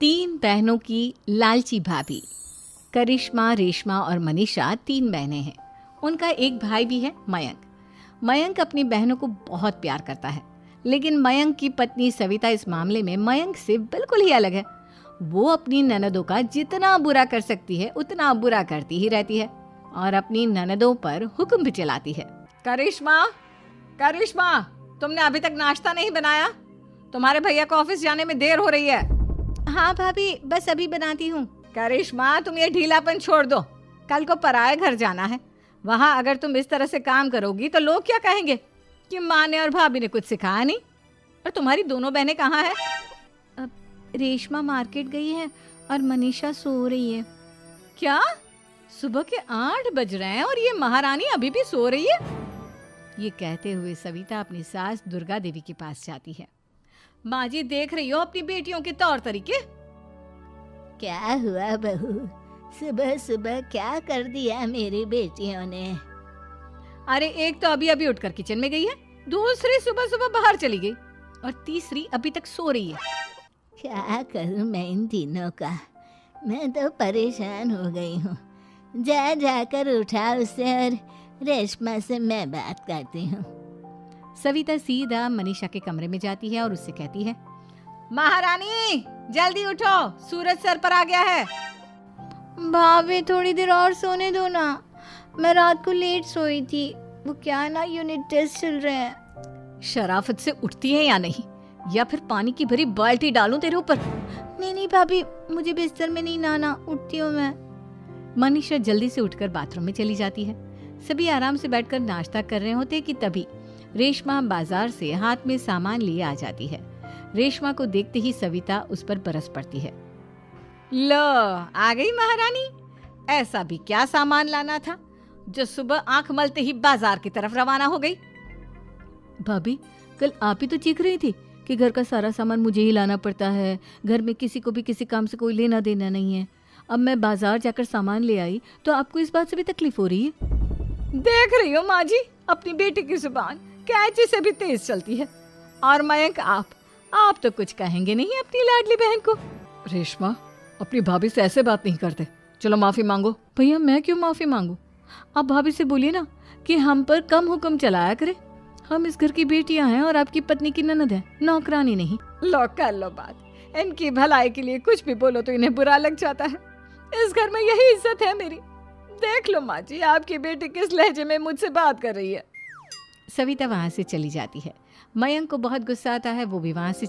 तीन बहनों की लालची भाभी। करिश्मा, रेशमा और मनीषा तीन बहनें हैं। उनका एक भाई भी है, मयंक। मयंक अपनी बहनों को बहुत प्यार करता है, लेकिन मयंक की पत्नी सविता इस मामले में मयंक से बिल्कुल ही अलग है। वो अपनी ननदों का जितना बुरा कर सकती है उतना बुरा करती ही रहती है और अपनी ननदों पर हुक्म भी चलाती है। करिश्मा, करिश्मा, तुमने अभी तक नाश्ता नहीं बनाया? तुम्हारे भैया को ऑफिस जाने में देर हो रही है। हाँ भाभी, बस अभी बनाती हूँ। करिश्मा, तुम ये ढीलापन छोड़ दो। कल को पराये घर जाना है। वहाँ अगर तुम इस तरह से काम करोगी तो लोग क्या कहेंगे कि माँ ने और भाभी ने कुछ सिखाया नहीं। और तुम्हारी दोनों बहनें कहाँ हैं? रेशमा मार्केट गई है और मनीषा सो रही है। क्या? सुबह के 8 बज रहे हैं और ये महारानी अभी भी सो रही है? ये कहते हुए सविता अपनी सास दुर्गा देवी के पास जाती है। माँ जी, देख रही हो अपनी बेटियों के तौर तरीके? क्या हुआ बहू, सुबह सुबह क्या कर दिया मेरी बेटियों ने? अरे एक तो अभी अभी उठकर किचन में गई है, दूसरी सुबह सुबह बाहर चली गई और तीसरी अभी तक सो रही है। क्या करूं मैं इन तीनों का, मैं तो परेशान हो गई हूँ। जा जाकर उठा उसे और रेशमा से मैं बात करती हूँ। सविता सीधा मनीषा के कमरे में जाती है और उससे कहती है, महारानी जल्दी उठो, सूरज सर पर आ गया है। भाभी थोड़ी देर और सोने दो ना, मैं रात को लेट सोई थी। वो क्या ना, यूनिट टेस्ट चल रहे हैं। शराफत से उठती है या नहीं, या फिर पानी की भरी बाल्टी डालूं तेरे ऊपर? नहीं भाभी, मुझे बिस्तर में नहीं लाना, उठती हूँ मैं। मनीषा जल्दी से उठकर बाथरूम में चली जाती है। सभी आराम से बैठकर नाश्ता कर रहे होते कि तभी रेशमा बाजार से हाथ में सामान लिए आ जाती है। रेशमा को देखते ही सविता उस पर बरस पड़ती है। लो, आ गई महारानी। ऐसा भी क्या सामान लाना था जो सुबह आंख मलते ही बाजार की तरफ रवाना हो गई? भाभी, कल आप ही तो चीख रही थी कि घर का सारा सामान मुझे ही लाना पड़ता है, घर में किसी को भी किसी काम से कोई लेना देना नहीं है। अब मैं बाजार जाकर सामान ले आई तो आपको इस बात से भी तकलीफ हो रही है? देख रही हो माँ जी, अपनी बेटी की जुबान कैंची से भी तेज चलती है। और मयंक, आप तो कुछ कहेंगे नहीं अपनी लाडली बहन को। रेशमा, अपनी भाभी से ऐसे बात नहीं करते, चलो माफी मांगो। भैया, मैं क्यों माफी मांगू? आप भाभी से बोलिए ना कि हम पर कम हुक्म चलाया करे। हम इस घर की बेटियां हैं और आपकी पत्नी की ननद है, नौकरानी नहीं। लो कर लो बात। इनकी भलाई के लिए कुछ भी बोलो तो इन्हें बुरा लग जाता है। इस घर में यही इज्जत है मेरी। देख लो माँ जी, आपकी बेटी किस लहजे में मुझसे बात कर रही है। सविता वहां से चली जाती है। मयंक को बहुत गुस्सा आता है, वो भी वहां से